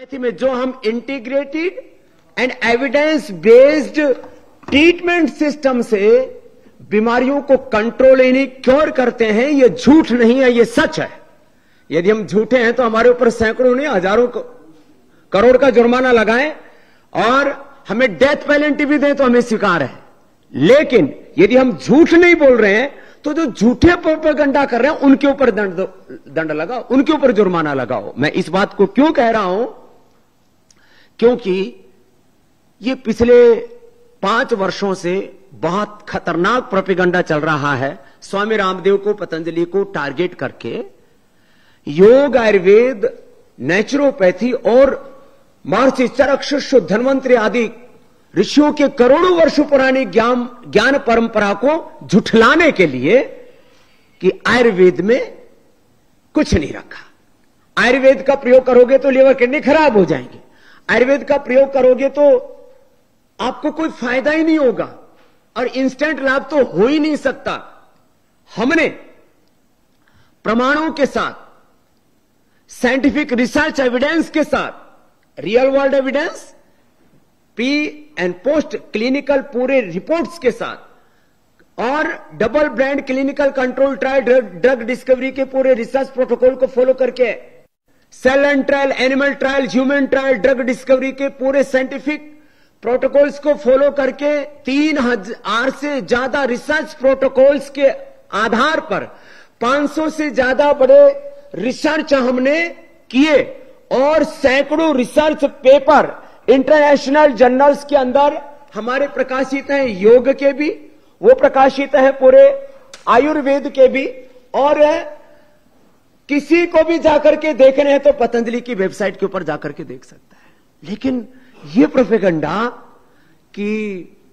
Homeopathy में जो हम integrated and evidence based treatment system से बीमारियों को कंट्रोल यानी क्योर करते हैं, ये झूठ नहीं है, ये सच है। यदि हम झूठे हैं तो हमारे ऊपर सैकड़ों नहीं हजारों करोड़ का जुर्माना लगाएं और हमें डेथ पेनल्टी भी दें तो हमें स्वीकार है। लेकिन यदि हम झूठ नहीं बोल रहे हैं तो जो झूठे प्रोपेगेंडा कर रहे हैं उनके ऊपर दंड लगाओ, उनके ऊपर जुर्माना लगाओ। मैं इस बात को क्यों कह रहा हूं, क्योंकि ये पिछले 5 वर्षों से बहुत खतरनाक प्रोपेगेंडा चल रहा है। स्वामी रामदेव को, पतंजलि को टारगेट करके योग, आयुर्वेद, नेचुरोपैथी और महर्षि चरक, शिष्य, धन्वंतरि आदि ऋषियों के करोड़ों वर्षों पुरानी ज्ञान परंपरा को झुठलाने के लिए कि आयुर्वेद में कुछ नहीं रखा। आयुर्वेद का प्रयोग करोगे तो लीवर किडनी खराब हो जाएंगे, आयुर्वेद का प्रयोग करोगे तो आपको कोई फायदा ही नहीं होगा और इंस्टेंट लाभ तो हो ही नहीं सकता। हमने प्रमाणों के साथ, साइंटिफिक रिसर्च एविडेंस के साथ, real world evidence, pre and post clinical पूरे रिपोर्ट्स के साथ और double blind clinical control trial, drug discovery के पूरे रिसर्च प्रोटोकॉल को फॉलो करके, cell and trial, animal trial, human trial, drug discovery के पूरे साइंटिफिक प्रोटोकॉल्स को फॉलो करके 3000 से ज्यादा रिसर्च प्रोटोकॉल्स के आधार पर 500 से ज्यादा बड़े रिसर्च हमने किए और सैकड़ों रिसर्च पेपर इंटरनेशनल जर्नल्स के अंदर हमारे प्रकाशित हैं। योग के भी वो प्रकाशित है, पूरे आयुर्वेद के भी, और किसी को भी जाकर के देखने हैं तो पतंजलि की वेबसाइट के ऊपर जाकर के देख सकता है। लेकिन ये प्रोपेगेंडा कि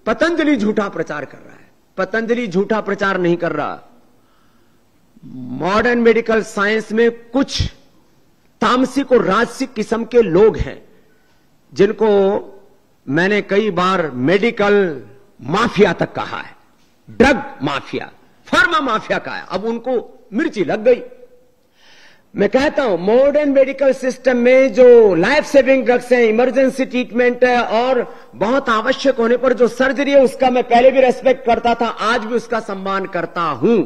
पतंजलि झूठा प्रचार कर रहा है, पतंजलि झूठा प्रचार नहीं कर रहा। मॉडर्न मेडिकल साइंस में कुछ तामसिक और राजसिक किस्म के लोग हैं जिनको मैंने कई बार मेडिकल माफिया तक कहा है, ड्रग माफिया, फार्मा माफिया कहा है। अब उनको मिर्ची लग गई। मैं कहता हूं मॉडर्न मेडिकल सिस्टम में जो लाइफ सेविंग ड्रग्स हैं, इमरजेंसी ट्रीटमेंट है और बहुत आवश्यक होने पर जो सर्जरी है, उसका मैं पहले भी रेस्पेक्ट करता था, आज भी उसका सम्मान करता हूं।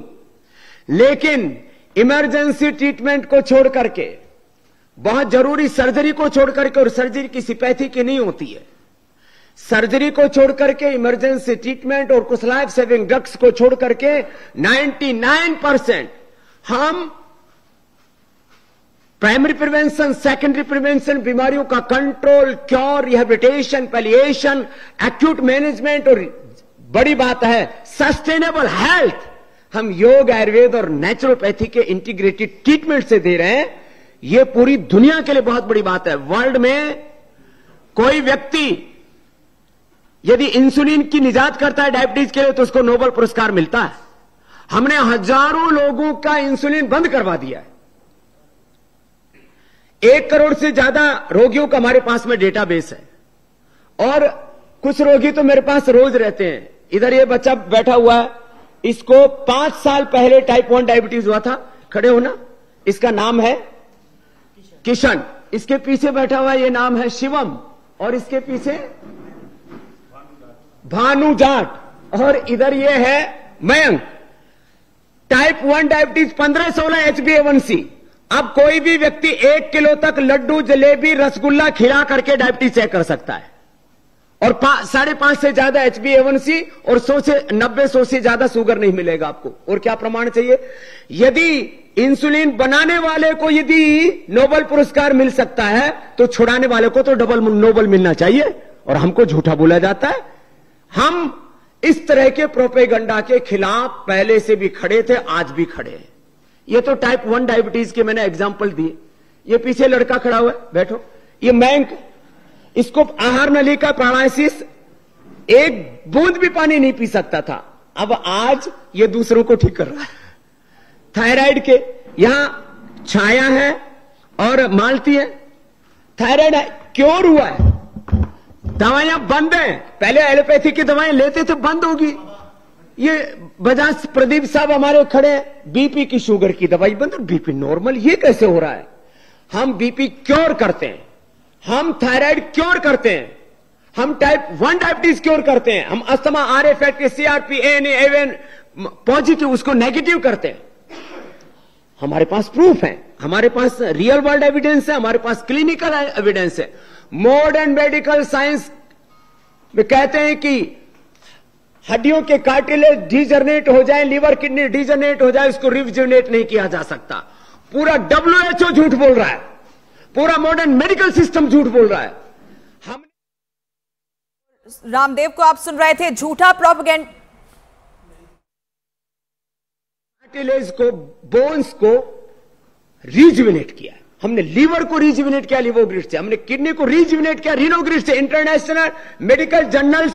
लेकिन इमरजेंसी ट्रीटमेंट को छोड़ करके, बहुत जरूरी सर्जरी को छोड़ करके, और सर्जरी किसी पैथी की नहीं होती है, सर्जरी को छोड़ करके इमरजेंसी ट्रीटमेंट और कुछ लाइफ सेविंग ड्रग्स को छोड़ करके 99% हम प्राइमरी प्रिवेंशन, सेकेंडरी प्रिवेंशन, बीमारियों का control, cure, rehabilitation, palliation, acute management और बड़ी बात है सस्टेनेबल हेल्थ हम योग, आयुर्वेद और नेचुरोपैथी के इंटीग्रेटेड ट्रीटमेंट से दे रहे हैं। यह पूरी दुनिया के लिए बहुत बड़ी बात है। वर्ल्ड में कोई व्यक्ति यदि इंसुलिन की निजात करता है डायबिटीज के लिए तो उसको नोबेल पुरस्कार मिलता है। हमने हजारों लोगों का इंसुलिन बंद करवा दिया है। 1 करोड़ से ज्यादा रोगियों का हमारे पास में डेटाबेस है और कुछ रोगी तो मेरे पास रोज रहते हैं। इधर ये बच्चा बैठा हुआ है, इसको 5 साल पहले टाइप 1 डायबिटीज हुआ था। खड़े होना। इसका नाम है किशन, इसके पीछे बैठा हुआ ये नाम है शिवम और इसके पीछे भानु जाट और इधर ये है मयंक। Type 1 diabetes 15-16 HbA1c। अब कोई भी व्यक्ति 1 किलो तक लड्डू, जलेबी, रसगुल्ला खिला करके डायबिटीज चेक कर सकता है और 5.5 से ज्यादा HbA1c और 100 से ज्यादा शुगर नहीं मिलेगा आपको। और क्या प्रमाण चाहिए? यदि इंसुलिन बनाने वाले को यदि नोबेल पुरस्कार मिल सकता है तो छुड़ाने वाले को तो डबल नोबेल मिलना चाहिए और हमको झूठा बोला जाता है। हम इस तरह के प्रोपेगेंडा के खिलाफ पहले से भी खड़े थे, आज भी खड़े हैं। ये तो टाइप 1 डायबिटीज के मैंने एग्जाम्पल दिए। ये पीछे लड़का खड़ा हुआ है, बैठो, ये मयंक, इसको आहार नली का पैरालिसिस, 1 बूंद भी पानी नहीं पी सकता था, अब आज ये दूसरों को ठीक कर रहा है। थायराइड के यहां छाया है और मालती है, थायराइड है, क्योर हुआ है। दवाइयां बंद हैं, पहले एलोपैथी की दवाएं लेते थे, बंद होगी। ये बजाज प्रदीप साहब हमारे खड़े हैं, बीपी की, शुगर की दवाई बंद, बीपी नॉर्मल, ये कैसे हो रहा है? हम बीपी क्योर करते हैं, हम थायराइड क्योर करते हैं, हम टाइप 1 डायबिटीज क्योर करते हैं, हम asthma, R factor, CRP, ANA, एवन पॉजिटिव उसको नेगेटिव करते हैं। हमारे पास प्रूफ है, हमारे पास रियल वर्ल्ड एविडेंस है, हमारे पास क्लिनिकल एविडेंस है। मॉडर्न मेडिकल साइंस में कहते हैं कि हड्डियों के कार्टिलेज डिजनरेट हो जाए, लीवर किडनी डिजनरेट हो जाए, उसको रिजुविनेट नहीं किया जा सकता। पूरा WHO झूठ बोल रहा है, पूरा मॉडर्न मेडिकल सिस्टम झूठ बोल रहा है। हम रामदेव को आप सुन रहे थे, झूठा प्रोपेगेंडा। कार्टिलेज को, बोन्स को रिजुविनेट किया, हमने लीवर को रिजुविनेट किया लिवोग्रिड से, हमने किडनी को रिजुविनेट किया रिनोग्रिड से। International medical journal